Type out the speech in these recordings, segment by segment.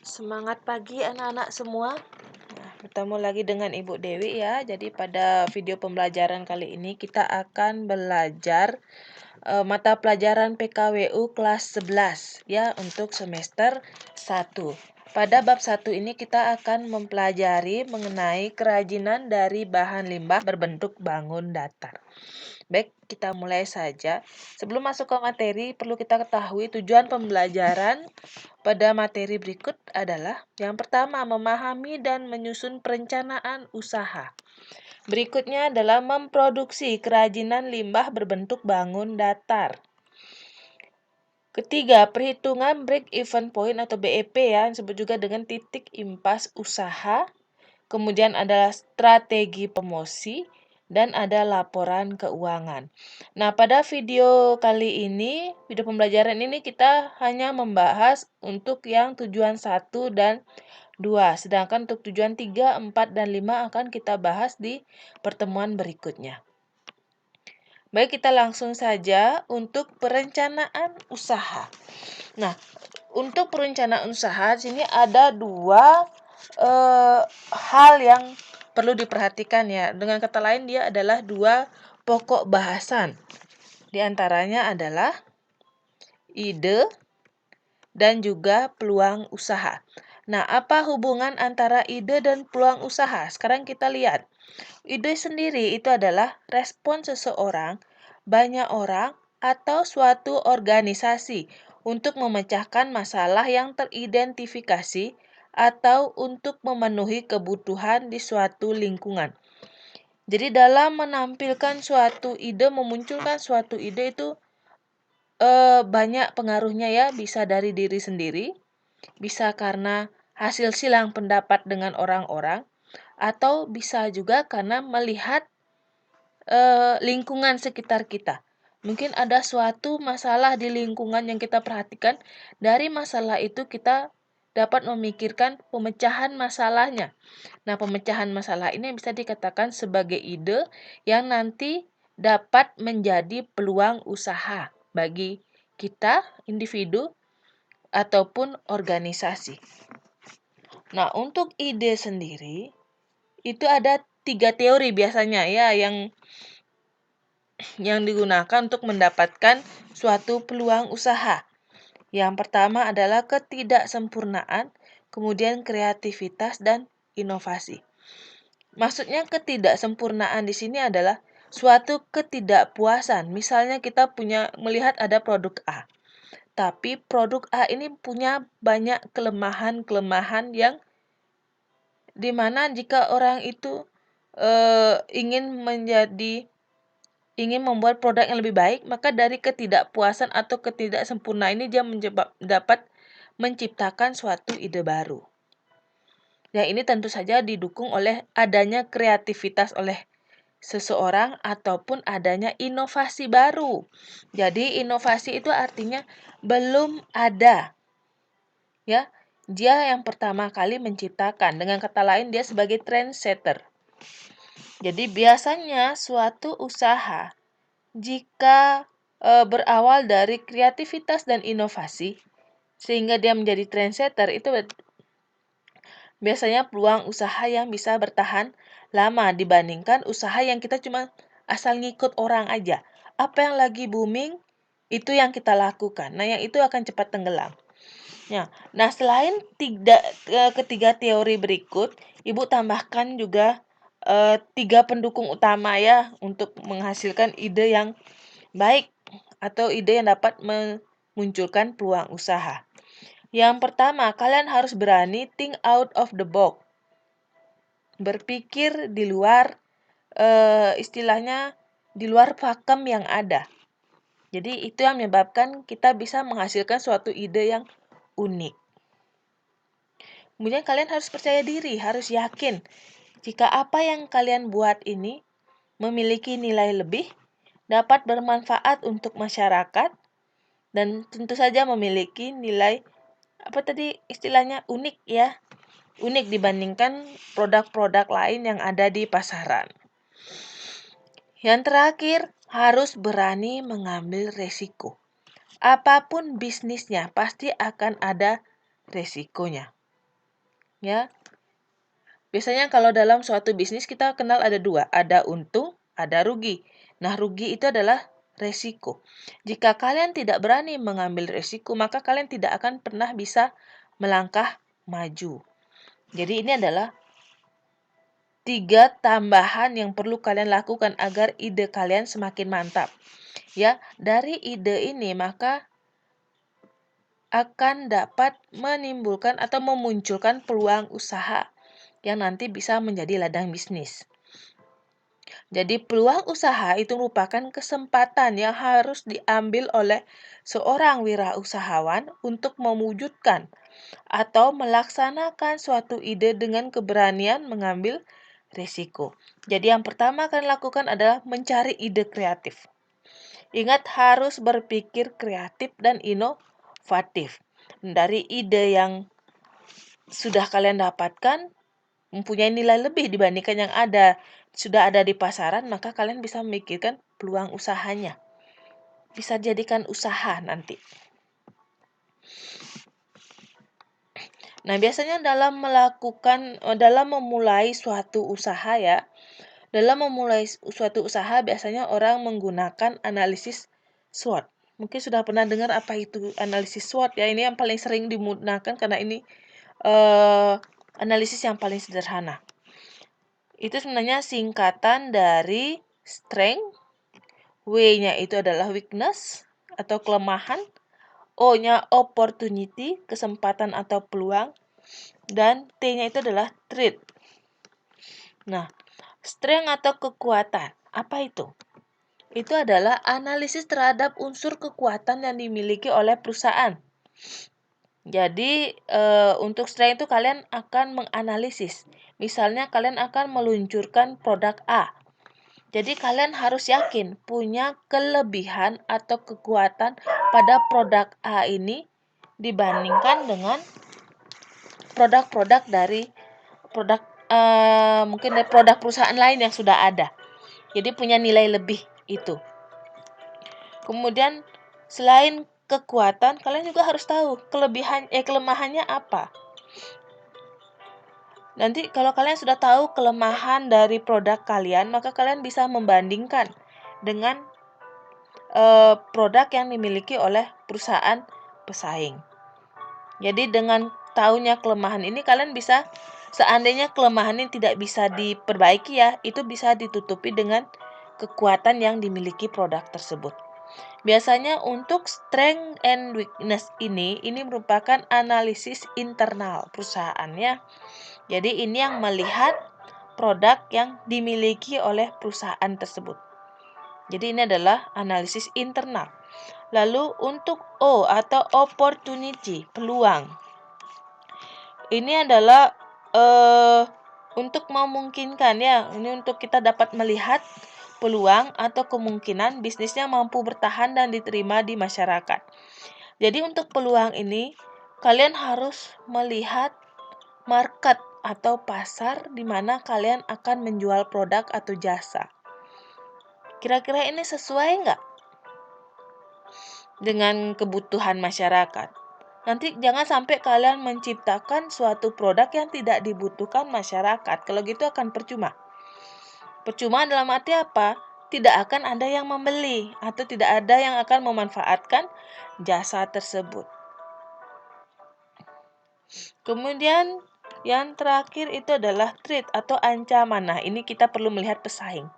Semangat pagi anak-anak semua. Nah, bertemu lagi dengan Ibu Dewi ya. Jadi pada video pembelajaran kali ini kita akan belajar mata pelajaran PKWU kelas 11 ya untuk semester 1. Pada bab 1 ini kita akan mempelajari mengenai kerajinan dari bahan limbah berbentuk bangun datar. Baik, kita mulai saja. Sebelum masuk ke materi, perlu kita ketahui tujuan pembelajaran pada materi berikut adalah yang pertama, memahami dan menyusun perencanaan usaha. Berikutnya adalah memproduksi kerajinan limbah berbentuk bangun datar. Ketiga, perhitungan break even point atau BEP ya, yang disebut juga dengan titik impas usaha. Kemudian ada strategi promosi dan ada laporan keuangan. Nah, pada video kali ini, video pembelajaran ini kita hanya membahas untuk yang tujuan 1 dan 2. Sedangkan untuk tujuan 3, 4, dan 5 akan kita bahas di pertemuan berikutnya. Baik, kita langsung saja untuk perencanaan usaha. Nah, untuk perencanaan usaha, di sini ada dua hal yang perlu diperhatikan ya. Dengan kata lain, dia adalah dua pokok bahasan. Di antaranya adalah ide dan juga peluang usaha. Nah, apa hubungan antara ide dan peluang usaha? Sekarang kita lihat. Ide sendiri itu adalah respon seseorang, banyak orang, atau suatu organisasi untuk memecahkan masalah yang teridentifikasi atau untuk memenuhi kebutuhan di suatu lingkungan. Jadi dalam menampilkan suatu ide, memunculkan suatu ide itu banyak pengaruhnya ya, bisa dari diri sendiri, bisa karena hasil silang pendapat dengan orang-orang, atau bisa juga karena melihat lingkungan sekitar kita. Mungkin ada suatu masalah di lingkungan yang kita perhatikan, dari masalah itu kita dapat memikirkan pemecahan masalahnya. Nah, pemecahan masalah ini bisa dikatakan sebagai ide yang nanti dapat menjadi peluang usaha bagi kita, individu, ataupun organisasi. Nah, untuk ide sendiri, itu ada 3 teori biasanya ya yang digunakan untuk mendapatkan suatu peluang usaha. Yang pertama adalah ketidaksempurnaan, kemudian kreativitas dan inovasi. Maksudnya ketidaksempurnaan di sini adalah suatu ketidakpuasan. Misalnya kita melihat ada produk A, tapi produk A ini punya banyak kelemahan-kelemahan yang dimana jika orang itu ingin membuat produk yang lebih baik, maka dari ketidakpuasan atau ketidaksempurnaan ini dia dapat menciptakan suatu ide baru. Ya, ini tentu saja didukung oleh adanya kreativitas oleh seseorang ataupun adanya inovasi baru. Jadi inovasi itu artinya belum ada. Ya, dia yang pertama kali menciptakan. Dengan kata lain dia sebagai trendsetter. Jadi biasanya suatu usaha jika berawal dari kreativitas dan inovasi sehingga dia menjadi trendsetter, itu biasanya peluang usaha yang bisa bertahan lama dibandingkan usaha yang kita cuma asal ngikut orang aja. Apa yang lagi booming itu yang kita lakukan. Nah, yang itu akan cepat tenggelam. Nah, selain ketiga teori berikut, Ibu tambahkan juga 3 pendukung utama ya untuk menghasilkan ide yang baik atau ide yang dapat memunculkan peluang usaha. Yang pertama, kalian harus berani think out of the box. Berpikir di luar istilahnya di luar pakem yang ada. Jadi itu yang menyebabkan kita bisa menghasilkan suatu ide yang unik. Kemudian kalian harus percaya diri, harus yakin jika apa yang kalian buat ini memiliki nilai lebih, dapat bermanfaat untuk masyarakat, dan tentu saja memiliki nilai istilahnya unik ya. Unik dibandingkan produk-produk lain yang ada di pasaran. Yang terakhir, harus berani mengambil resiko. Apapun bisnisnya, pasti akan ada resikonya. Ya. Biasanya kalau dalam suatu bisnis kita kenal ada dua, ada untung, ada rugi. Nah, rugi itu adalah resiko. Jika kalian tidak berani mengambil resiko, maka kalian tidak akan pernah bisa melangkah maju. Jadi ini adalah 3 tambahan yang perlu kalian lakukan agar ide kalian semakin mantap. Ya, dari ide ini maka akan dapat menimbulkan atau memunculkan peluang usaha yang nanti bisa menjadi ladang bisnis. Jadi peluang usaha itu merupakan kesempatan yang harus diambil oleh seorang wirausahawan untuk mewujudkan atau melaksanakan suatu ide dengan keberanian mengambil risiko. Jadi yang pertama kalian lakukan adalah mencari ide kreatif. Ingat harus berpikir kreatif dan inovatif. Dari ide yang sudah kalian dapatkan, mempunyai nilai lebih dibandingkan yang sudah ada di pasaran, maka kalian bisa memikirkan peluang usahanya. Bisa jadikan usaha nanti. Nah, biasanya dalam memulai suatu usaha ya, dalam memulai suatu usaha biasanya orang menggunakan analisis SWOT. Mungkin sudah pernah dengar apa itu analisis SWOT ya, ini yang paling sering digunakan karena ini analisis yang paling sederhana. Itu sebenarnya singkatan dari strength, W-nya itu adalah weakness atau kelemahan, O-nya opportunity, kesempatan atau peluang, dan T-nya itu adalah threat. Nah, strength atau kekuatan, apa itu? Itu adalah analisis terhadap unsur kekuatan yang dimiliki oleh perusahaan. Jadi, untuk strength itu kalian akan menganalisis. Misalnya kalian akan meluncurkan produk A. Jadi kalian harus yakin punya kelebihan atau kekuatan pada produk A ini dibandingkan dengan produk-produk dari mungkin dari produk perusahaan lain yang sudah ada. Jadi punya nilai lebih itu. Kemudian selain kekuatan, kalian juga harus tahu kelemahannya apa. Nanti kalau kalian sudah tahu kelemahan dari produk kalian, maka kalian bisa membandingkan dengan produk yang dimiliki oleh perusahaan pesaing. Jadi dengan tahunya kelemahan ini kalian bisa, seandainya kelemahan ini tidak bisa diperbaiki ya, itu bisa ditutupi dengan kekuatan yang dimiliki produk tersebut. Biasanya untuk strength and weakness ini merupakan analisis internal perusahaan ya. Jadi ini yang melihat produk yang dimiliki oleh perusahaan tersebut. Jadi ini adalah analisis internal. Lalu untuk O atau opportunity, peluang. Ini adalah untuk memungkinkan ya, ini untuk kita dapat melihat peluang atau kemungkinan bisnisnya mampu bertahan dan diterima di masyarakat. Jadi untuk peluang ini, kalian harus melihat market atau pasar di mana kalian akan menjual produk atau jasa. Kira-kira ini sesuai nggak dengan kebutuhan masyarakat? Nanti jangan sampai kalian menciptakan suatu produk yang tidak dibutuhkan masyarakat. Kalau gitu akan percuma. Percuma dalam arti apa? Tidak akan ada yang membeli atau tidak ada yang akan memanfaatkan jasa tersebut. Kemudian yang terakhir itu adalah threat atau ancaman. Nah, ini kita perlu melihat pesaing.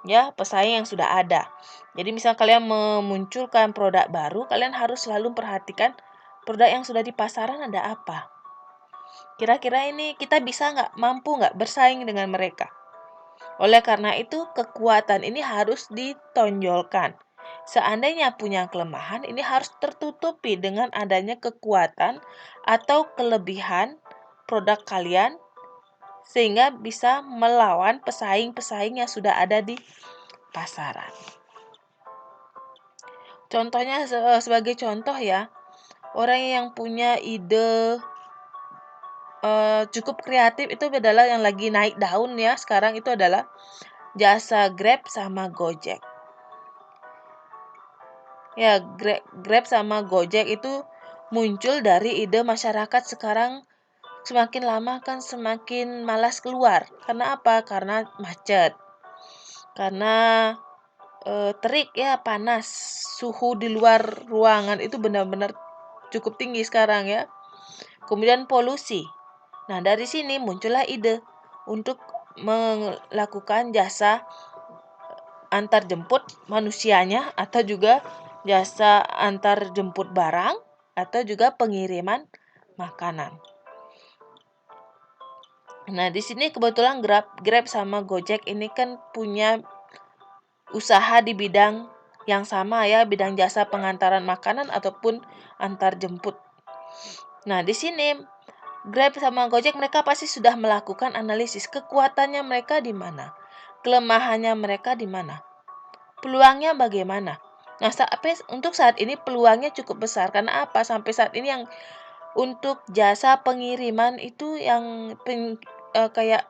Ya, pesaing yang sudah ada. Jadi misal kalian memunculkan produk baru, kalian harus selalu perhatikan produk yang sudah di pasaran ada apa. Kira-kira ini kita mampu nggak bersaing dengan mereka. Oleh karena itu, kekuatan ini harus ditonjolkan. Seandainya punya kelemahan, ini harus tertutupi dengan adanya kekuatan atau kelebihan produk kalian sehingga bisa melawan pesaing-pesaing yang sudah ada di pasaran. Contohnya sebagai contoh ya, orang yang punya ide cukup kreatif itu adalah yang lagi naik daun ya sekarang itu adalah jasa Grab sama Gojek. Ya, Grab sama Gojek itu muncul dari ide masyarakat sekarang semakin lama kan semakin malas keluar. Karena apa? Karena macet. Karena terik ya, panas. Suhu di luar ruangan itu benar-benar cukup tinggi sekarang ya. Kemudian polusi. Nah, dari sini muncullah ide untuk melakukan jasa antar jemput manusianya atau juga jasa antar jemput barang atau juga pengiriman makanan. Nah, di sini kebetulan Grab sama Gojek ini kan punya usaha di bidang yang sama ya, bidang jasa pengantaran makanan ataupun antar jemput. Nah, di sini Grab sama Gojek mereka pasti sudah melakukan analisis kekuatannya mereka di mana, kelemahannya mereka di mana, peluangnya bagaimana. Nah, untuk saat ini peluangnya cukup besar karena apa? Sampai saat ini yang untuk jasa pengiriman itu yang kayak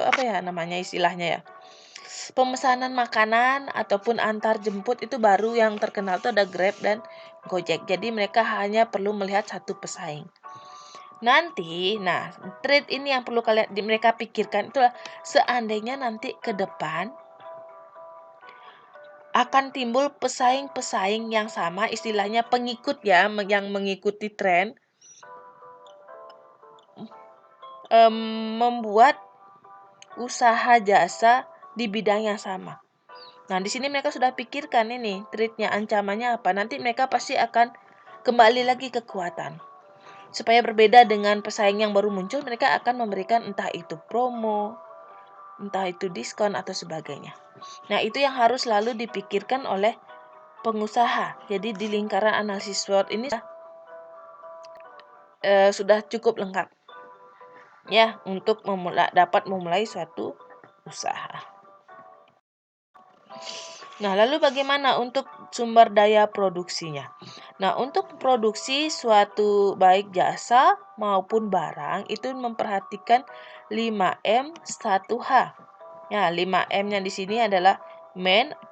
apa ya namanya istilahnya ya? Pemesanan makanan ataupun antar jemput itu baru yang terkenal itu ada Grab dan Gojek. Jadi mereka hanya perlu melihat satu pesaing. Nanti, nah, trade ini yang perlu mereka pikirkan itulah seandainya nanti ke depan akan timbul pesaing-pesaing yang sama, istilahnya pengikut ya, yang mengikuti tren, membuat usaha jasa di bidang yang sama. Nah, di sini mereka sudah pikirkan ini, trade-nya, ancamannya apa. Nanti mereka pasti akan kembali lagi ke kekuatan. Supaya berbeda dengan pesaing yang baru muncul, mereka akan memberikan entah itu promo, entah itu diskon atau sebagainya. Nah, itu yang harus selalu dipikirkan oleh pengusaha. Jadi di lingkaran analisis SWOT ini sudah cukup lengkap ya untuk dapat memulai suatu usaha. Nah, lalu bagaimana untuk sumber daya produksinya? Nah, untuk produksi suatu baik jasa maupun barang itu memperhatikan 5M 1H. Ya, 5M-nya di sini adalah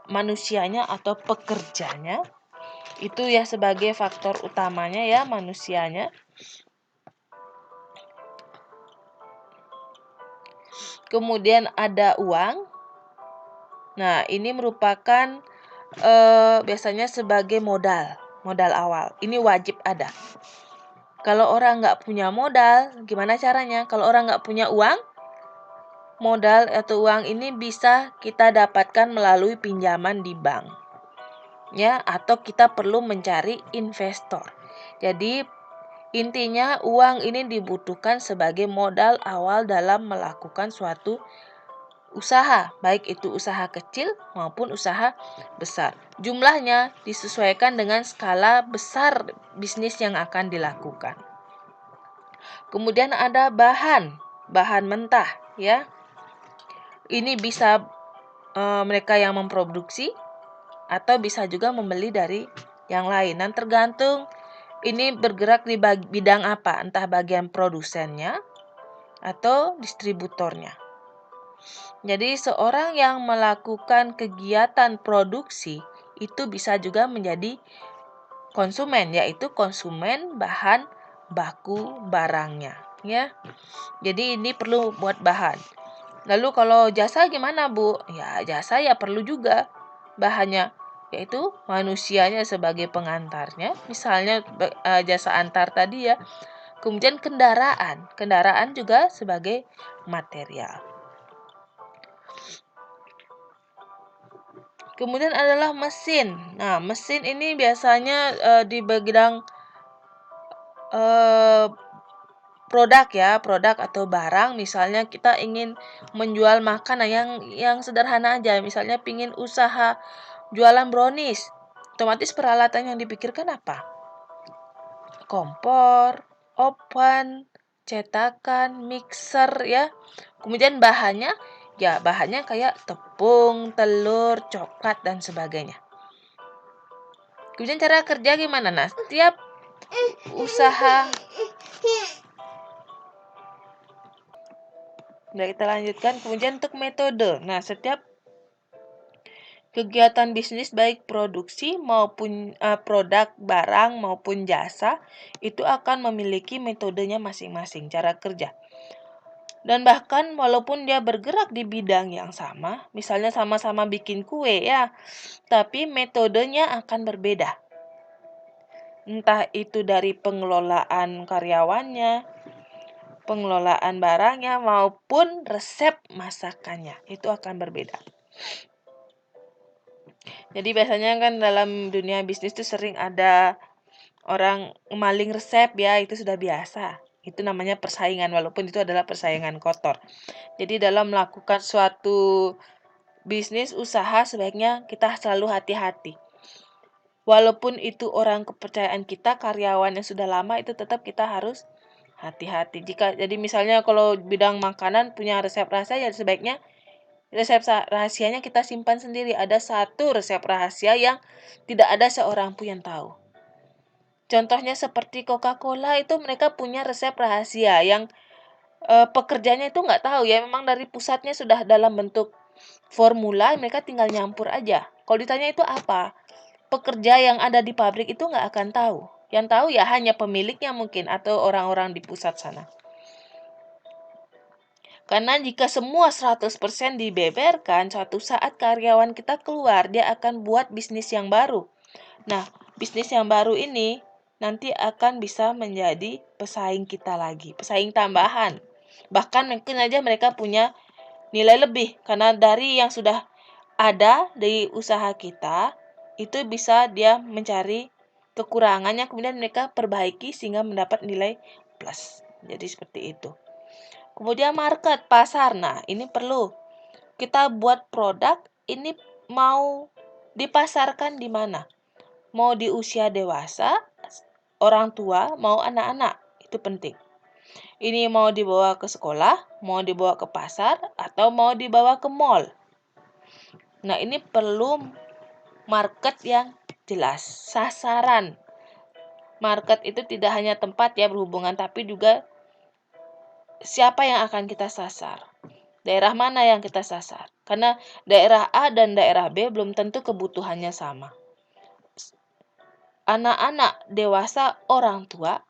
manusianya atau pekerjanya. Itu ya sebagai faktor utamanya ya manusianya. Kemudian ada uang. Nah, ini merupakan biasanya sebagai modal awal. Ini wajib ada. Kalau orang nggak punya modal, gimana caranya? Kalau orang nggak punya uang, modal atau uang ini bisa kita dapatkan melalui pinjaman di bank. Ya, atau kita perlu mencari investor. Jadi, intinya uang ini dibutuhkan sebagai modal awal dalam melakukan suatu usaha, baik itu usaha kecil maupun usaha besar. Jumlahnya disesuaikan dengan skala besar bisnis yang akan dilakukan. Kemudian ada bahan mentah ya. Ini bisa mereka yang memproduksi atau bisa juga membeli dari yang lain. Dan tergantung ini bergerak di bidang apa, entah bagian produsennya atau distributornya. Jadi seorang yang melakukan kegiatan produksi itu bisa juga menjadi konsumen, yaitu konsumen bahan baku barangnya, ya. Jadi ini perlu buat bahan. Lalu kalau jasa gimana, Bu? Ya, jasa ya perlu juga bahannya, yaitu manusianya sebagai pengantarnya. Misalnya jasa antar tadi ya. Kemudian kendaraan juga sebagai material. Kemudian adalah mesin. Nah, mesin ini biasanya di bidang produk atau barang. Misalnya kita ingin menjual makanan yang sederhana aja. Misalnya ingin usaha jualan brownies. Otomatis peralatan yang dipikirkan apa? Kompor, oven, cetakan, mixer ya. Kemudian bahannya kayak tepung, telur, coklat dan sebagainya. Kemudian cara kerja gimana? Nah, setiap usaha. Nah, kita lanjutkan. Kemudian untuk metode. Nah, setiap Kegiatan bisnis baik produksi maupun produk, barang maupun jasa itu akan memiliki metodenya masing-masing cara kerja. Dan bahkan walaupun dia bergerak di bidang yang sama, misalnya sama-sama bikin kue ya, tapi metodenya akan berbeda. Entah itu dari pengelolaan karyawannya, pengelolaan barangnya maupun resep masakannya, itu akan berbeda. Jadi biasanya kan dalam dunia bisnis itu sering ada orang maling resep ya, itu sudah biasa. Itu namanya persaingan, walaupun itu adalah persaingan kotor. Jadi dalam melakukan suatu bisnis usaha sebaiknya kita selalu hati-hati. Walaupun itu orang kepercayaan kita, karyawan yang sudah lama, itu tetap kita harus hati-hati. Jadi misalnya kalau bidang makanan punya resep rahasia, ya sebaiknya resep rahasianya kita simpan sendiri. Ada satu resep rahasia yang tidak ada seorang pun yang tahu. Contohnya seperti Coca-Cola, itu mereka punya resep rahasia yang pekerjanya itu nggak tahu ya. Memang dari pusatnya sudah dalam bentuk formula, mereka tinggal nyampur aja. Kalau ditanya itu apa? Pekerja yang ada di pabrik itu nggak akan tahu. Yang tahu ya hanya pemiliknya mungkin atau orang-orang di pusat sana. Karena jika semua 100% dibeberkan, suatu saat karyawan kita keluar, dia akan buat bisnis yang baru. Nah, bisnis yang baru ini nanti akan bisa menjadi pesaing kita lagi, pesaing tambahan. Bahkan mungkin aja mereka punya nilai lebih, karena dari yang sudah ada di usaha kita, itu bisa dia mencari kekurangannya, kemudian mereka perbaiki sehingga mendapat nilai plus. Jadi seperti itu. Kemudian market, pasar. Nah, ini perlu. Kita buat produk, ini mau dipasarkan di mana? Mau di usia dewasa, orang tua, mau anak-anak. Itu penting. Ini mau dibawa ke sekolah, mau dibawa ke pasar, atau mau dibawa ke mall. Nah, ini perlu market yang jelas. Sasaran. Market itu tidak hanya tempat ya berhubungan, tapi juga siapa yang akan kita sasar. Daerah mana yang kita sasar? Karena daerah A dan daerah B belum tentu kebutuhannya sama. Anak-anak, dewasa, orang tua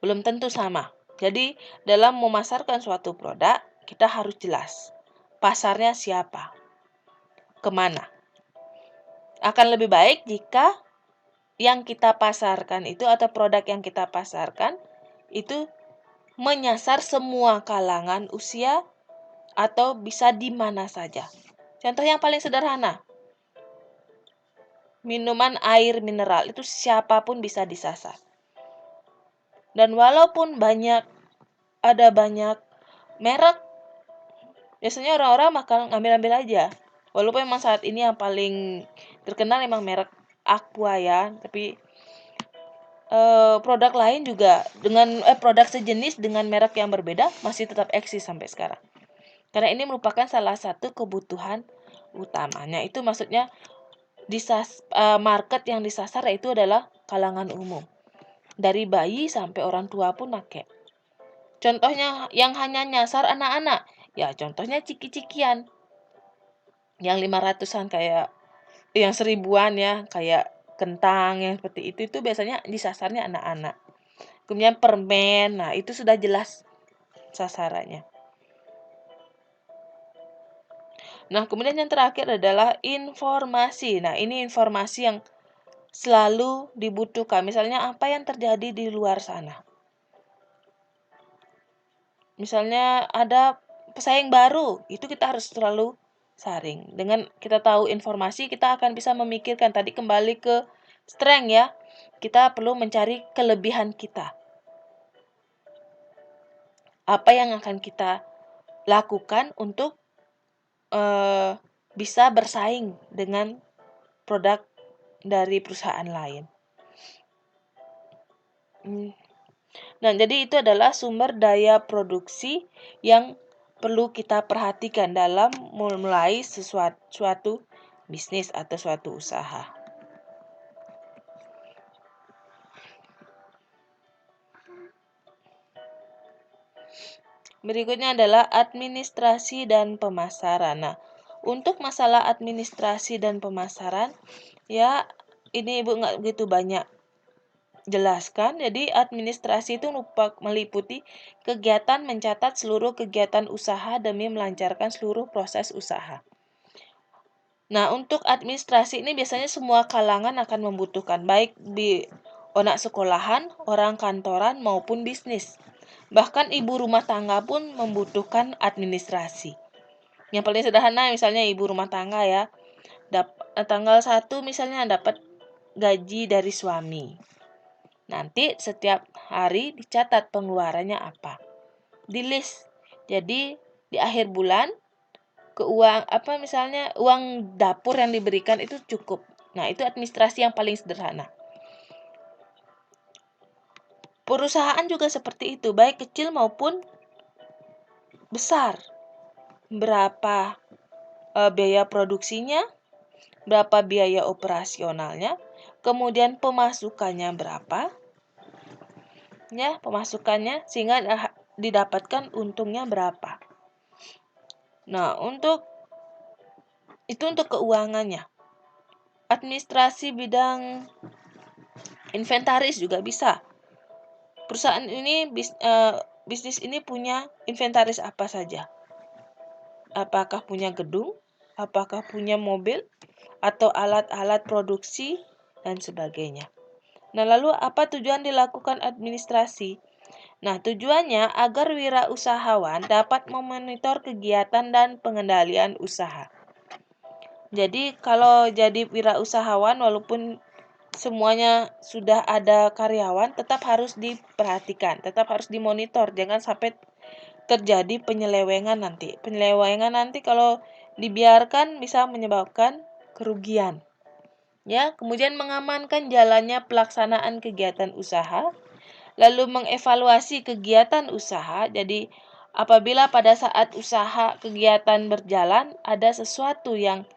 belum tentu sama. Jadi, dalam memasarkan suatu produk, kita harus jelas. Pasarnya siapa? Kemana? Akan lebih baik jika yang kita pasarkan itu atau produk yang kita pasarkan itu menyasar semua kalangan usia atau bisa di mana saja. Contoh yang paling sederhana, minuman air mineral itu siapapun bisa disasar. Dan walaupun ada banyak merek, biasanya orang-orang bakal ngambil-ambil aja. Walaupun memang saat ini yang paling terkenal memang merek Aqua ya, tapi produk lain juga dengan produk sejenis dengan merek yang berbeda masih tetap eksis sampai sekarang. Karena ini merupakan salah satu kebutuhan utamanya. Itu maksudnya market yang disasar itu adalah kalangan umum. Dari bayi sampai orang tua pun pakai. Contohnya yang hanya nyasar anak-anak, ya contohnya ciki-cikian. Yang 500-an kayak yang 1000-an ya, kayak kentang yang seperti itu biasanya disasarnya anak-anak. Kemudian permen, nah itu sudah jelas sasarannya. Nah, kemudian yang terakhir adalah informasi. Nah, ini informasi yang selalu dibutuhkan. Misalnya apa yang terjadi di luar sana. Misalnya ada pesaing baru, itu kita harus selalu saring. Dengan kita tahu informasi, kita akan bisa memikirkan. Tadi kembali ke strength ya. Kita perlu mencari kelebihan kita. Apa yang akan kita lakukan untuk bisa bersaing dengan produk dari perusahaan lain. Nah, jadi itu adalah sumber daya produksi yang perlu kita perhatikan dalam memulai suatu bisnis atau suatu usaha. Berikutnya adalah administrasi dan pemasaran. Nah, Untuk masalah administrasi dan pemasaran, ya ini Ibu nggak begitu banyak jelaskan. Jadi administrasi itu meliputi kegiatan mencatat seluruh kegiatan usaha demi melancarkan seluruh proses usaha. Nah, untuk administrasi ini biasanya semua kalangan akan membutuhkan, baik di anak sekolahan, orang kantoran, maupun bisnis. Bahkan ibu rumah tangga pun membutuhkan administrasi. Yang paling sederhana misalnya ibu rumah tangga ya, tanggal 1 misalnya dapat gaji dari suami. Nanti setiap hari dicatat pengeluarannya apa. Di list. Jadi di akhir bulan misalnya uang dapur yang diberikan itu cukup. Nah, itu administrasi yang paling sederhana. Perusahaan juga seperti itu, baik kecil maupun besar. Berapa biaya produksinya, berapa biaya operasionalnya, kemudian pemasukannya berapa, ya pemasukannya sehingga didapatkan untungnya berapa. Nah, untuk keuangannya. Administrasi bidang inventaris juga bisa. Perusahaan ini bisnis ini punya inventaris apa saja? Apakah punya gedung? Apakah punya mobil? Atau alat-alat produksi? Dan sebagainya. Nah, lalu apa tujuan dilakukan administrasi? Nah, tujuannya agar wirausahawan dapat memonitor kegiatan dan pengendalian usaha. Jadi, kalau jadi wirausahawan, walaupun semuanya sudah ada karyawan, tetap harus diperhatikan, tetap harus dimonitor, jangan sampai terjadi penyelewengan nanti. Penyelewengan nanti kalau dibiarkan bisa menyebabkan kerugian. Ya, kemudian mengamankan jalannya pelaksanaan kegiatan usaha, lalu mengevaluasi kegiatan usaha. Jadi, apabila pada saat usaha kegiatan berjalan ada sesuatu yang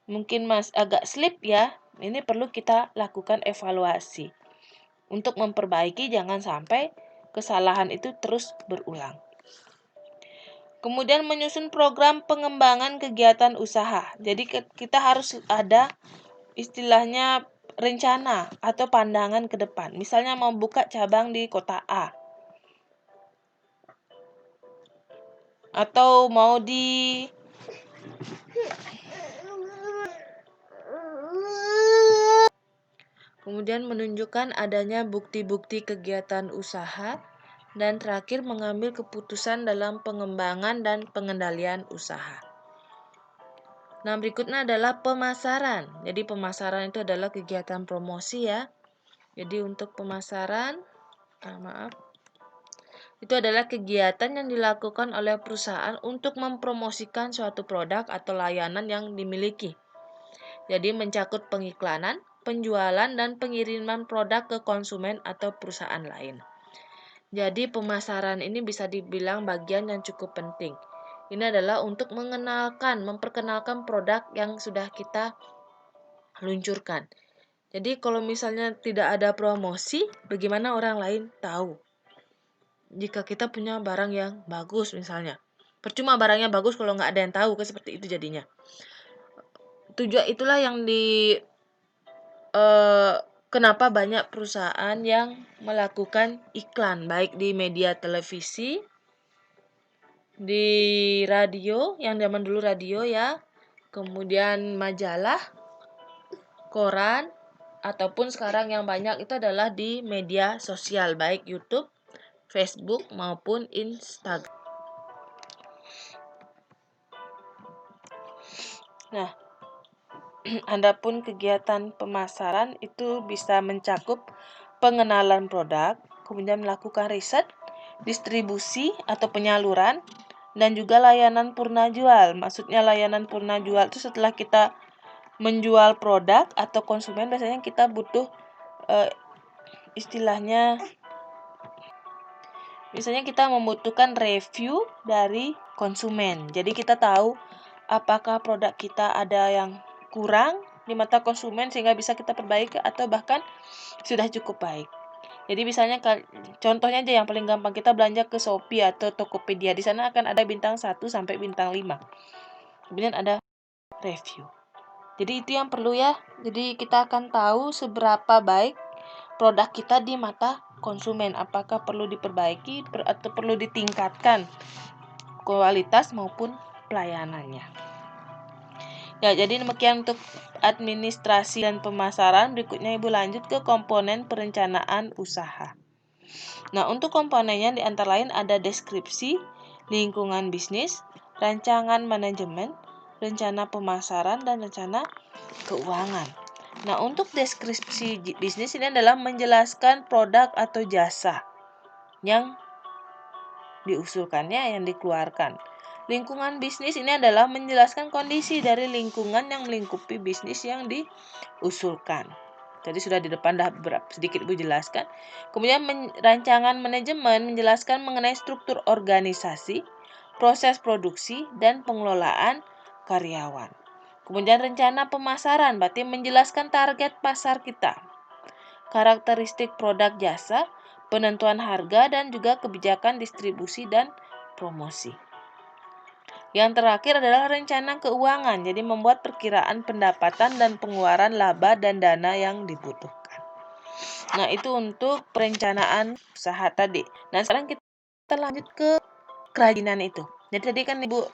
mungkin agak slip ya, ini perlu kita lakukan evaluasi untuk memperbaiki, jangan sampai kesalahan itu terus berulang. Kemudian menyusun program pengembangan kegiatan usaha. Jadi kita harus ada istilahnya rencana atau pandangan ke depan. Misalnya mau buka cabang di kota A. Atau mau kemudian menunjukkan adanya bukti-bukti kegiatan usaha. Dan terakhir mengambil keputusan dalam pengembangan dan pengendalian usaha. Nah, berikutnya adalah pemasaran. Jadi pemasaran itu adalah kegiatan promosi ya. Jadi untuk pemasaran, itu adalah kegiatan yang dilakukan oleh perusahaan untuk mempromosikan suatu produk atau layanan yang dimiliki. Jadi mencakup pengiklanan, penjualan, dan pengiriman produk ke konsumen atau perusahaan lain. Jadi pemasaran ini bisa dibilang bagian yang cukup penting. Ini adalah untuk memperkenalkan produk yang sudah kita luncurkan. Jadi kalau misalnya tidak ada promosi, bagaimana orang lain tahu? Jika kita punya barang yang bagus misalnya. Percuma barangnya bagus kalau nggak ada yang tahu, kan seperti itu jadinya. Tujuan itulah yang kenapa banyak perusahaan yang melakukan iklan, baik di media televisi, di radio, yang zaman dulu radio ya, kemudian majalah, koran, ataupun sekarang yang banyak itu adalah di media sosial, baik YouTube, Facebook, maupun Instagram. Nah, adapun kegiatan pemasaran itu bisa mencakup pengenalan produk, kemudian melakukan riset, distribusi atau penyaluran, dan juga layanan purna jual. Maksudnya layanan purna jual itu setelah kita menjual produk atau konsumen, biasanya kita butuh istilahnya, misalnya kita membutuhkan review dari konsumen. Jadi kita tahu apakah produk kita ada yang kurang di mata konsumen sehingga bisa kita perbaiki atau bahkan sudah cukup baik. Jadi misalnya contohnya aja yang paling gampang, kita belanja ke Shopee atau Tokopedia. Di sana akan ada bintang 1 sampai bintang 5. Kemudian ada review. Jadi itu yang perlu ya. Jadi kita akan tahu seberapa baik produk kita di mata konsumen. Apakah perlu diperbaiki atau perlu ditingkatkan kualitas maupun pelayanannya. Ya, jadi demikian untuk administrasi dan pemasaran. Berikutnya Ibu lanjut ke komponen perencanaan usaha. Nah, untuk komponennya di antara lain ada deskripsi, lingkungan bisnis, rancangan manajemen, rencana pemasaran, dan rencana keuangan. Nah, untuk deskripsi bisnis ini adalah menjelaskan produk atau jasa yang diusulkannya, yang dikeluarkan. Lingkungan bisnis ini adalah menjelaskan kondisi dari lingkungan yang melingkupi bisnis yang diusulkan. Tadi sudah di depan dah sedikit Ibu jelaskan. Kemudian rancangan manajemen menjelaskan mengenai struktur organisasi, proses produksi, dan pengelolaan karyawan. Kemudian rencana pemasaran berarti menjelaskan target pasar kita, karakteristik produk jasa, penentuan harga, dan juga kebijakan distribusi dan promosi. Yang terakhir adalah rencana keuangan, jadi membuat perkiraan pendapatan dan pengeluaran laba dan dana yang dibutuhkan. Nah, itu untuk perencanaan usaha tadi. Nah, sekarang kita lanjut ke kerajinan itu. Jadi tadi kan Ibu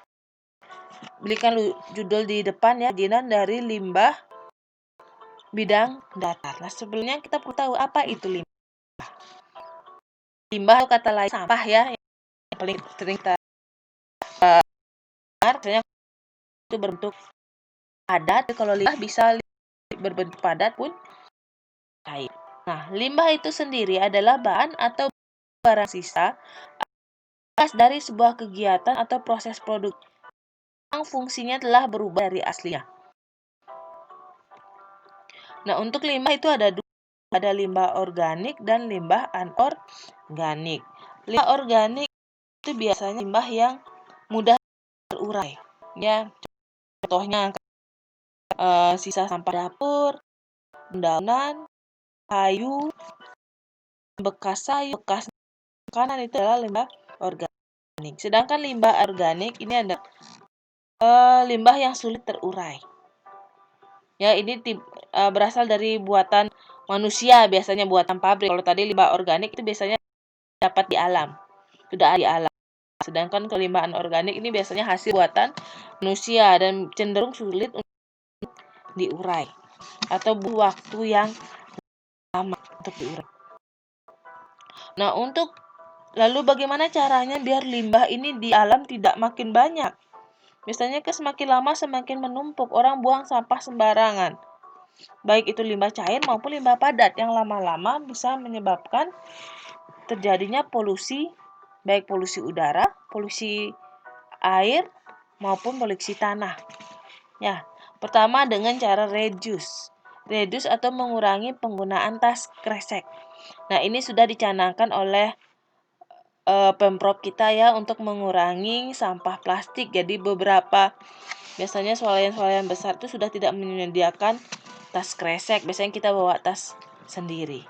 berikan judul di depan ya, kerajinan dari limbah bidang datar. Nah, sebelumnya kita perlu tahu apa itu limbah. Limbah atau kata lain sampah ya, yang paling sering kita dengar, itu berbentuk padat. Kalau limbah bisa berbentuk padat pun cair. Nah, limbah itu sendiri adalah bahan atau barang sisa dari sebuah kegiatan atau proses produk yang fungsinya telah berubah dari aslinya. Nah, untuk limbah itu ada dua, ada limbah organik dan limbah anorganik. Limbah organik itu biasanya limbah yang mudah terurai. Ya, contohnya sisa sampah dapur, dedaunan, kayu, bekas sayur, bekas makanan itu adalah limbah organik. Sedangkan limbah organik ini ada limbah yang sulit terurai. Ya, ini berasal dari buatan manusia, biasanya buatan pabrik. Kalau tadi limbah organik itu biasanya dapat di alam, sudah di alam. Sedangkan limbah anorganik ini biasanya hasil buatan manusia dan cenderung sulit untuk diurai atau butuh waktu yang lama untuk diurai. Nah, lalu bagaimana caranya biar limbah ini di alam tidak makin banyak? Misalnya semakin lama semakin menumpuk, orang buang sampah sembarangan. Baik itu limbah cair maupun limbah padat yang lama-lama bisa menyebabkan terjadinya polusi, baik polusi udara, polusi air, maupun polusi tanah. Ya, pertama dengan cara reduce. Reduce atau mengurangi penggunaan tas kresek. Nah, ini sudah dicanangkan oleh Pemprov kita ya untuk mengurangi sampah plastik. Jadi biasanya swalayan-swalayan besar itu sudah tidak menyediakan tas kresek. Biasanya kita bawa tas sendiri.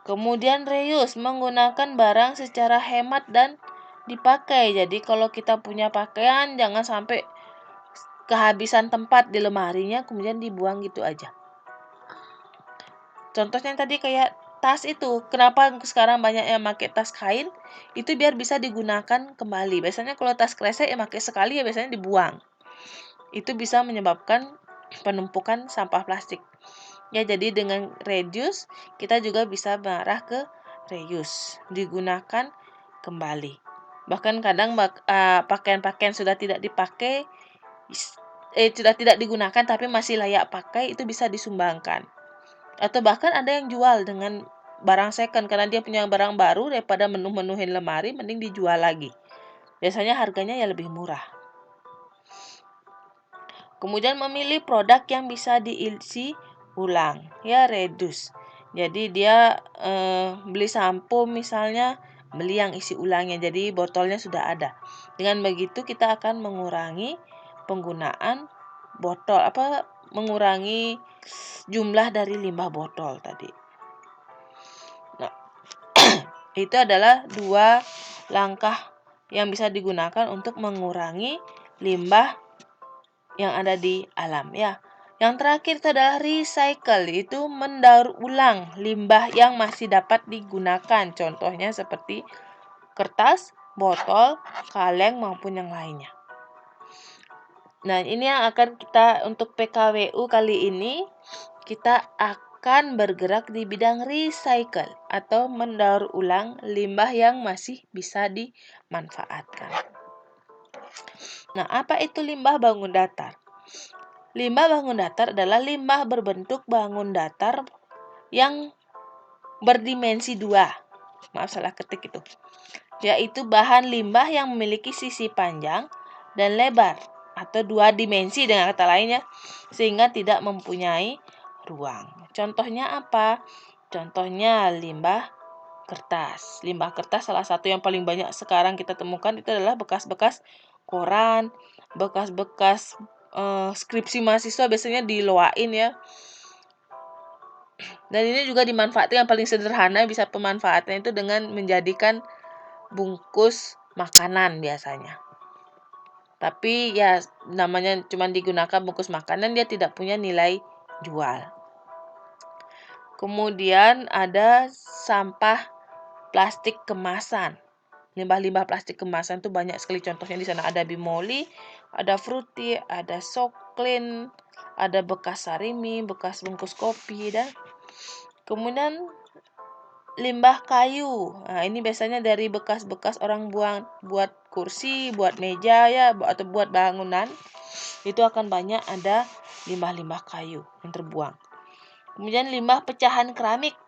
Kemudian reuse, menggunakan barang secara hemat dan dipakai. Jadi kalau kita punya pakaian jangan sampai kehabisan tempat di lemarinya kemudian dibuang gitu aja. Contohnya tadi kayak tas itu, kenapa sekarang banyak yang pakai tas kain? Itu biar bisa digunakan kembali. Biasanya kalau tas kresek yang pakai sekali ya biasanya dibuang. Itu bisa menyebabkan penumpukan sampah plastik. Ya, jadi dengan reduce kita juga bisa mengarah ke reuse, digunakan kembali. Bahkan kadang pakaian-pakaian sudah tidak dipakai, sudah tidak digunakan tapi masih layak pakai itu bisa disumbangkan. Atau bahkan ada yang jual dengan barang second karena dia punya barang baru daripada menuhin lemari mending dijual lagi. Biasanya harganya ya lebih murah. Kemudian memilih produk yang bisa diisi ulang, ya reduce. Jadi dia beli sampo misalnya, beli yang isi ulangnya. Jadi botolnya sudah ada. Dengan begitu kita akan mengurangi penggunaan botol mengurangi jumlah dari limbah botol tadi. Nah, itu adalah dua langkah yang bisa digunakan untuk mengurangi limbah yang ada di alam ya. Yang terakhir itu adalah recycle, itu mendaur ulang limbah yang masih dapat digunakan. Contohnya seperti kertas, botol, kaleng maupun yang lainnya. Nah, ini yang akan kita untuk PKWU kali ini kita akan bergerak di bidang recycle atau mendaur ulang limbah yang masih bisa dimanfaatkan. Nah, apa itu limbah bangun datar? Limbah bangun datar adalah limbah berbentuk bangun datar yang berdimensi 2. Maaf, salah ketik itu. Yaitu bahan limbah yang memiliki sisi panjang dan lebar atau 2 dimensi dengan kata lainnya, sehingga tidak mempunyai ruang. Contohnya apa? Contohnya limbah kertas. Limbah kertas salah satu yang paling banyak sekarang kita temukan itu adalah bekas-bekas koran, bekas-bekas skripsi mahasiswa biasanya diloain ya. Dan ini juga dimanfaatkan yang paling sederhana, bisa pemanfaatannya itu dengan menjadikan bungkus makanan biasanya. Tapi ya namanya cuma digunakan bungkus makanan, dia tidak punya nilai jual. Kemudian ada sampah plastik kemasan. Limbah-limbah plastik kemasan itu banyak sekali contohnya di sana. Ada bimoli, ada fruity, ada soklin, ada bekas sarimi, bekas bungkus kopi dan kemudian limbah kayu. Nah, ini biasanya dari bekas-bekas orang buang buat kursi, buat meja ya, atau buat bangunan. Itu akan banyak ada limbah-limbah kayu yang terbuang. Kemudian limbah pecahan keramik.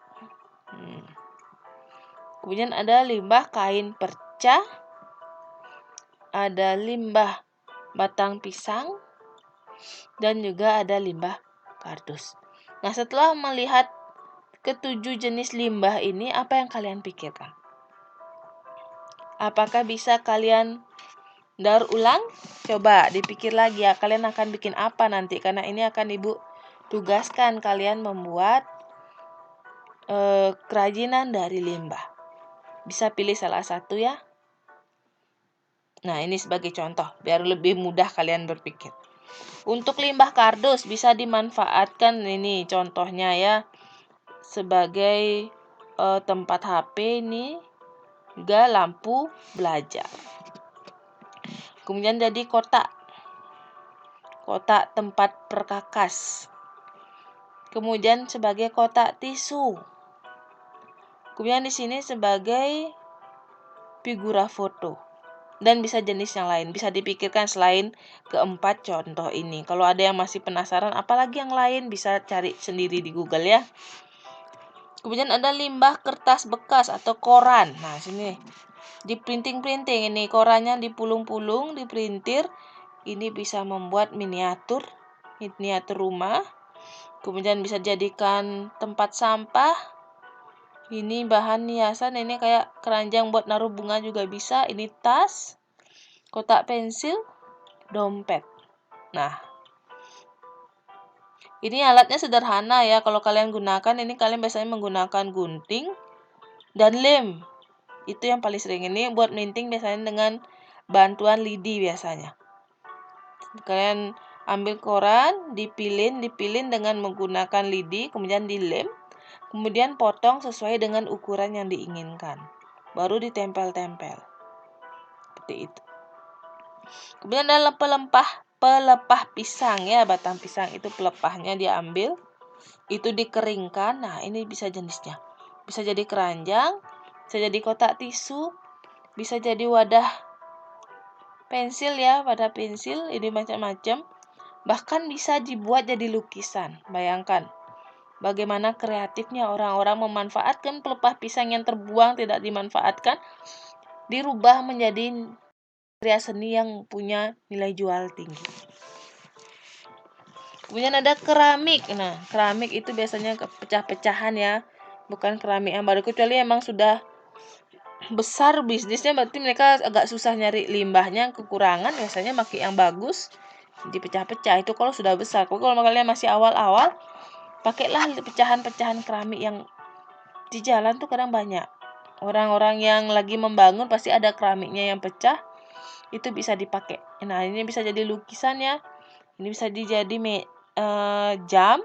Kemudian ada limbah kain perca, ada limbah batang pisang, dan juga ada limbah kardus. Nah, setelah melihat ketujuh jenis limbah ini, apa yang kalian pikirkan? Apakah bisa kalian daur ulang? Coba dipikir lagi ya, kalian akan bikin apa nanti? Karena ini akan Ibu tugaskan kalian membuat kerajinan dari limbah. Bisa pilih salah satu ya. Nah, ini sebagai contoh, biar lebih mudah kalian berpikir. Untuk limbah kardus bisa dimanfaatkan, ini contohnya ya, sebagai tempat HP ini, juga lampu belajar. Kemudian jadi kotak tempat perkakas. Kemudian sebagai kotak tisu. Kemudian di sini sebagai figura foto. Dan bisa jenis yang lain, bisa dipikirkan selain keempat contoh ini. Kalau ada yang masih penasaran, apalagi yang lain bisa cari sendiri di Google ya. Kemudian ada limbah kertas bekas atau koran. Nah, sini diprinting-printing, ini korannya dipulung-pulung, diprintir. Ini bisa membuat miniatur rumah. Kemudian bisa jadikan tempat sampah. Ini bahan hiasan, ini kayak keranjang buat naruh bunga juga bisa. Ini tas, kotak pensil, dompet. Nah, ini alatnya sederhana ya. Kalau kalian gunakan, ini kalian biasanya menggunakan gunting dan lem. Itu yang paling sering. Ini buat minting biasanya dengan bantuan lidi biasanya. Kalian ambil koran, dipilin dengan menggunakan lidi, kemudian dilem. Kemudian potong sesuai dengan ukuran yang diinginkan. Baru ditempel-tempel. Seperti itu. Kemudian ada pelepah pisang ya. Batang pisang itu pelepahnya diambil. Itu dikeringkan. Nah, ini bisa jenisnya. Bisa jadi keranjang, bisa jadi kotak tisu, bisa jadi wadah pensil ya. Wadah pensil, ini macam-macam. Bahkan bisa dibuat jadi lukisan. Bayangkan. Bagaimana kreatifnya orang-orang memanfaatkan pelepah pisang yang terbuang tidak dimanfaatkan, dirubah menjadi karya seni yang punya nilai jual tinggi. Kemudian ada keramik. Nah, keramik itu biasanya pecah-pecahan ya, bukan keramik yang baru, kecuali emang sudah besar bisnisnya, berarti mereka agak susah nyari limbahnya, kekurangan, biasanya pakai yang bagus, dipecah-pecah. Itu kalau sudah besar. Kalau kalian masih awal-awal, pakailah pecahan-pecahan keramik yang di jalan tuh kadang banyak. Orang-orang yang lagi membangun pasti ada keramiknya yang pecah, itu bisa dipakai. Nah, ini bisa jadi lukisan ya, Ini bisa jadi jam,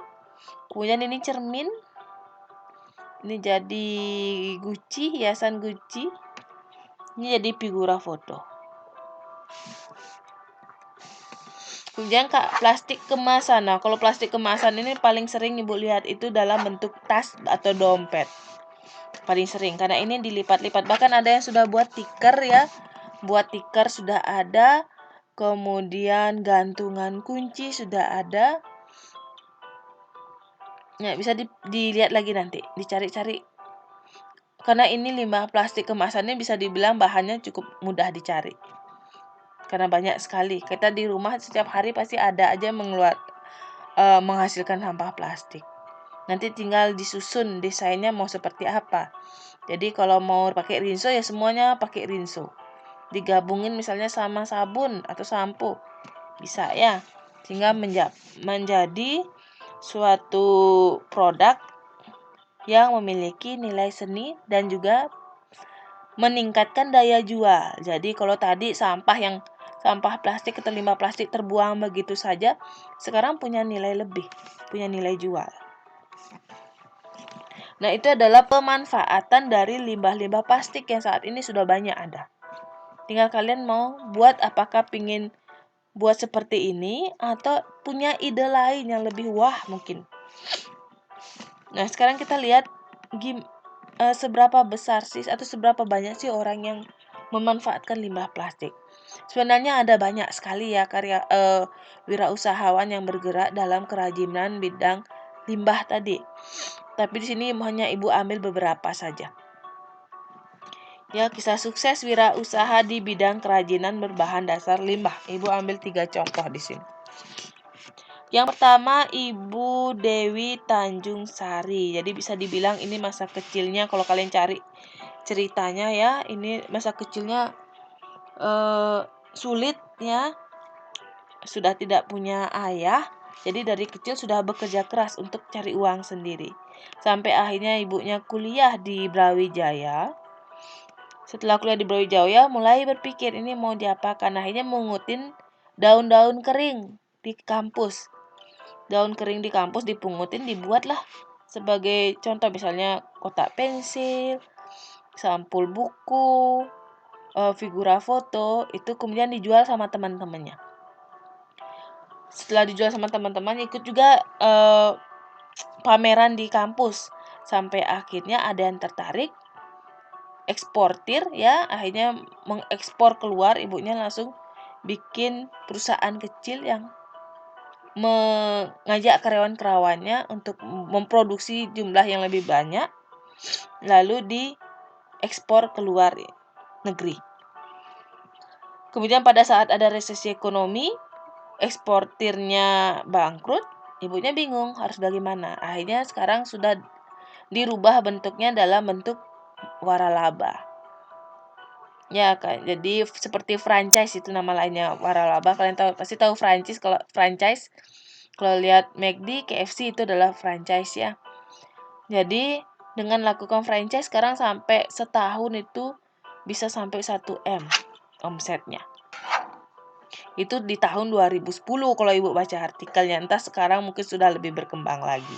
kemudian ini cermin, ini jadi guci, hiasan guci, ini jadi figura foto. Kemudian plastik kemasan. Nah, kalau plastik kemasan ini paling sering Ibu lihat itu dalam bentuk tas atau dompet. Paling sering karena ini dilipat-lipat. Bahkan ada yang sudah buat tikar ya. Buat tikar sudah ada. Kemudian gantungan kunci sudah ada. Nah, bisa dilihat lagi nanti, dicari-cari. Karena ini limbah plastik kemasannya bisa dibilang bahannya cukup mudah dicari. Karena banyak sekali. Kita di rumah setiap hari pasti ada aja menghasilkan sampah plastik. Nanti tinggal disusun desainnya mau seperti apa. Jadi kalau mau pakai rinso ya semuanya pakai rinso. Digabungin misalnya sama sabun atau sampo. Bisa ya. Sehingga menjadi suatu produk yang memiliki nilai seni dan juga meningkatkan daya jual. Jadi kalau tadi sampah plastik atau limbah plastik terbuang begitu saja, sekarang punya nilai lebih, punya nilai jual. Nah, itu adalah pemanfaatan dari limbah-limbah plastik yang saat ini sudah banyak ada. Tinggal kalian mau buat apakah pingin buat seperti ini atau punya ide lain yang lebih wah mungkin. Nah, sekarang kita lihat seberapa besar sih atau seberapa banyak sih orang yang memanfaatkan limbah plastik. Sebenarnya ada banyak sekali ya wirausahawan yang bergerak dalam kerajinan bidang limbah tadi. Tapi di sini hanya Ibu ambil beberapa saja. Ya, kisah sukses wirausaha di bidang kerajinan berbahan dasar limbah. Ibu ambil 3 contoh di sini. Yang pertama Ibu Dewi Tanjung Sari. Jadi bisa dibilang ini masa kecilnya kalau kalian cari ceritanya ya, ini masa kecilnya sulit ya. Sudah tidak punya ayah. Jadi dari kecil sudah bekerja keras untuk cari uang sendiri. Sampai akhirnya ibunya kuliah di Brawijaya. Setelah kuliah di Brawijaya mulai berpikir ini mau diapakan. Akhirnya mengutin daun-daun kering di kampus. Daun kering di kampus dipungutin, dibuatlah sebagai contoh misalnya kotak pensil, sampul buku, figura foto, itu kemudian dijual sama teman-temannya. Setelah dijual sama teman-teman, ikut juga pameran di kampus. Sampai akhirnya ada yang tertarik, eksportir ya, akhirnya mengekspor keluar, ibunya langsung bikin perusahaan kecil yang mengajak karyawan-karyawannya untuk memproduksi jumlah yang lebih banyak, lalu diekspor ke luar negeri. Kemudian pada saat ada resesi ekonomi, eksportirnya bangkrut, ibunya bingung harus bagaimana. Akhirnya sekarang sudah dirubah bentuknya dalam bentuk waralaba. Ya kan, jadi seperti franchise itu nama lainnya waralaba. Kalian pasti tahu franchise. Kalau lihat McD, KFC itu adalah franchise ya. Jadi dengan lakukan franchise sekarang sampai setahun itu bisa sampai 1 M omsetnya. Itu di tahun 2010 kalau Ibu baca artikelnya. Entah sekarang mungkin sudah lebih berkembang lagi.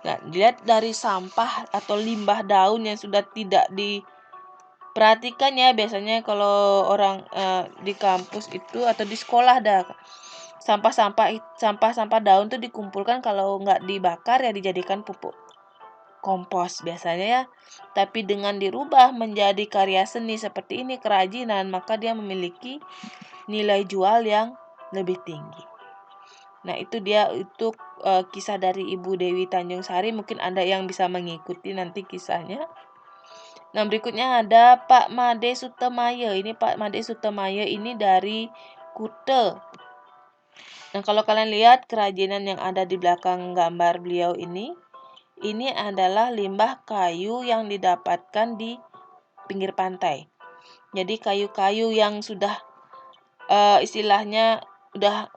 Nah, dilihat dari sampah atau limbah daun yang sudah tidak diperhatikan ya. Biasanya kalau orang di kampus itu atau di sekolah sampah daun tuh dikumpulkan, kalau nggak dibakar ya dijadikan pupuk kompos biasanya ya. Tapi dengan dirubah menjadi karya seni seperti ini, kerajinan, maka dia memiliki nilai jual yang lebih tinggi. Nah, itu kisah dari Ibu Dewi Tanjung Sari. Mungkin ada yang bisa mengikuti nanti kisahnya. Nah, berikutnya ada Pak Made Sutemaya. Ini Pak Made Sutemaya ini dari Kute. Nah, kalau kalian lihat kerajinan yang ada di belakang gambar beliau ini adalah limbah kayu yang didapatkan di pinggir pantai. Jadi kayu-kayu yang sudah istilahnya udah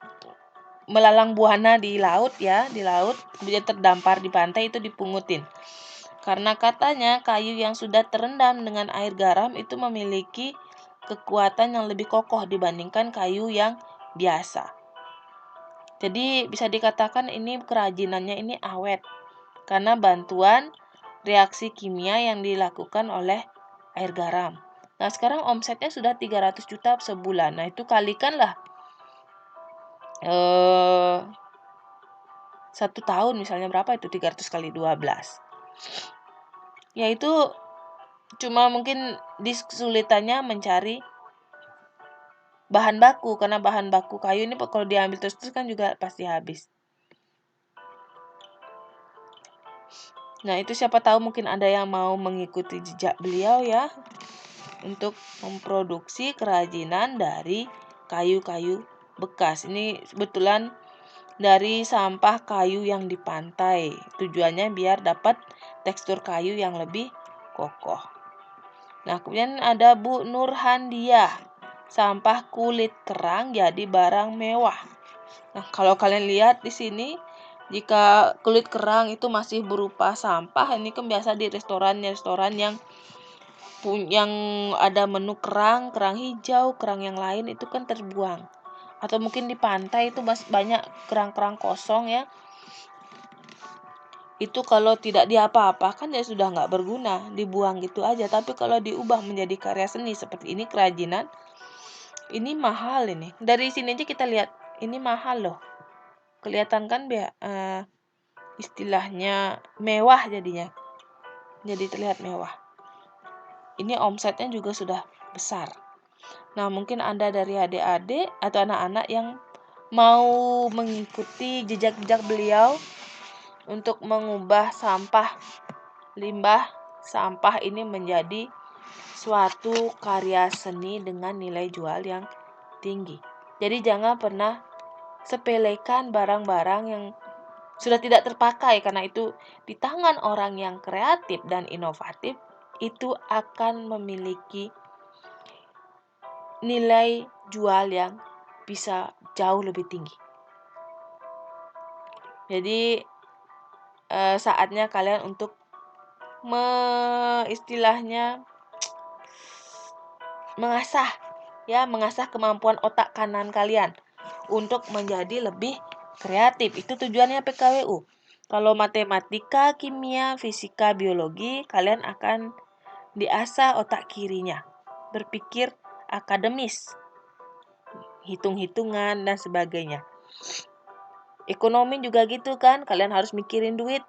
melalang buana di laut, kemudian terdampar di pantai, itu dipungutin. Karena katanya kayu yang sudah terendam dengan air garam itu memiliki kekuatan yang lebih kokoh dibandingkan kayu yang biasa. Jadi bisa dikatakan ini kerajinannya ini awet karena bantuan reaksi kimia yang dilakukan oleh air garam. Nah, sekarang omsetnya sudah 300 juta sebulan. Nah, itu kalikanlah 1 tahun misalnya berapa itu 300 kali 12. Yaitu cuma mungkin kesulitannya mencari bahan baku karena bahan baku kayu ini kalau diambil terus kan juga pasti habis. Nah, itu siapa tahu mungkin ada yang mau mengikuti jejak beliau ya untuk memproduksi kerajinan dari kayu-kayu bekas. Ini kebetulan dari sampah kayu yang di pantai. Tujuannya biar dapat tekstur kayu yang lebih kokoh. Nah, kemudian ada Bu Nurhandiah. Sampah kulit kerang jadi barang mewah. Nah, kalau kalian lihat di sini, jika kulit kerang itu masih berupa sampah, ini kan biasa di restoran yang ada menu kerang hijau, kerang yang lain itu kan terbuang. Atau mungkin di pantai itu banyak kerang-kerang kosong ya. Itu kalau tidak diapa-apakan ya sudah nggak berguna, dibuang gitu aja. Tapi kalau diubah menjadi karya seni seperti ini, kerajinan, ini mahal ini. Dari sini aja kita lihat, ini mahal loh. Kelihatan kan istilahnya mewah jadinya. Jadi terlihat mewah. Ini omsetnya juga sudah besar. Nah, mungkin Anda dari adik-adik atau anak-anak yang mau mengikuti jejak-jejak beliau untuk mengubah limbah sampah ini menjadi suatu karya seni dengan nilai jual yang tinggi. Jadi jangan pernah sepelekan barang-barang yang sudah tidak terpakai, karena itu di tangan orang yang kreatif dan inovatif itu akan memiliki nilai jual yang bisa jauh lebih tinggi. Jadi saatnya kalian untuk istilahnya mengasah kemampuan otak kanan kalian untuk menjadi lebih kreatif. Itu tujuannya PKWU. Kalau matematika, kimia, fisika, biologi, kalian akan diasah otak kirinya. Berpikir akademis, hitung-hitungan dan sebagainya. Ekonomi juga gitu kan, kalian harus mikirin duit.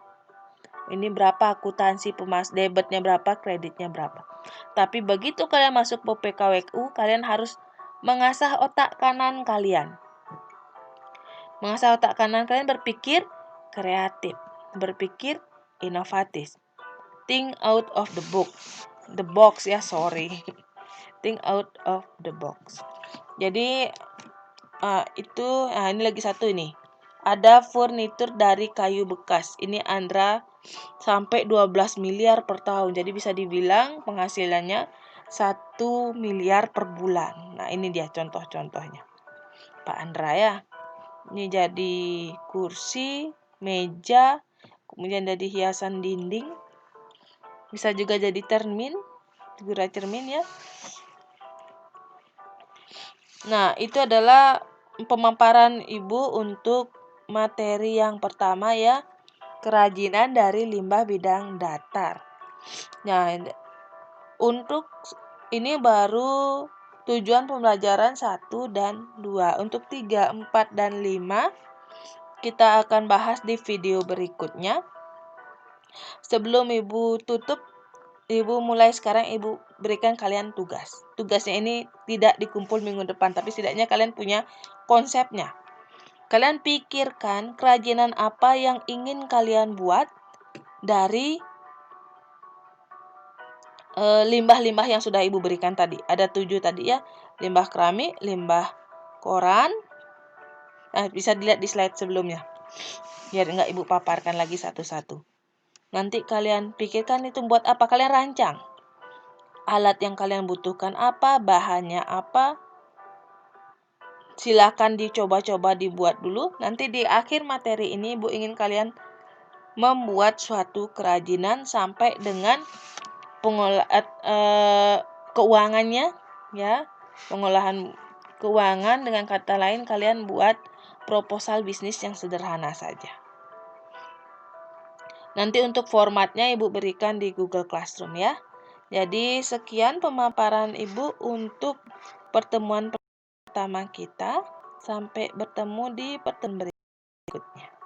Ini berapa akuntansi, debitnya berapa, kreditnya berapa. Tapi begitu kalian masuk PKWU, kalian harus mengasah otak kanan kalian. Mengasah otak kanan kalian berpikir kreatif, berpikir inovatif. Think out of the box ya, sorry. Think out of the box. Jadi ini lagi satu ini. Ada furnitur dari kayu bekas. Ini Andra sampai 12 miliar per tahun. Jadi bisa dibilang penghasilannya 1 miliar per bulan. Nah, ini dia contoh-contohnya. Pak Andra ya. Ini jadi kursi, meja, kemudian jadi hiasan dinding. Bisa juga jadi figura cermin ya. Nah, itu adalah pemaparan Ibu untuk materi yang pertama ya, kerajinan dari limbah bidang datar. Nah, untuk ini baru tujuan pembelajaran 1 dan 2. Untuk 3, 4, dan 5 kita akan bahas di video berikutnya. Sebelum Ibu tutup, Ibu mulai sekarang Ibu berikan kalian tugas. Tugasnya ini tidak dikumpul minggu depan, tapi setidaknya kalian punya konsepnya. Kalian pikirkan kerajinan apa yang ingin kalian buat dari limbah-limbah yang sudah Ibu berikan tadi. Ada 7 tadi ya. Limbah keramik, limbah koran. Nah, bisa dilihat di slide sebelumnya. Biar enggak Ibu paparkan lagi satu-satu. Nanti kalian pikirkan itu buat apa, kalian rancang. Alat yang kalian butuhkan apa, bahannya apa. Silakan dicoba-coba dibuat dulu. Nanti di akhir materi ini Ibu ingin kalian membuat suatu kerajinan sampai dengan keuangannya ya, pengolahan keuangan. Dengan kata lain kalian buat proposal bisnis yang sederhana saja. Nanti untuk formatnya Ibu berikan di Google Classroom ya. Jadi sekian pemaparan Ibu untuk pertemuan pertama kita. Sampai bertemu di pertemuan berikutnya.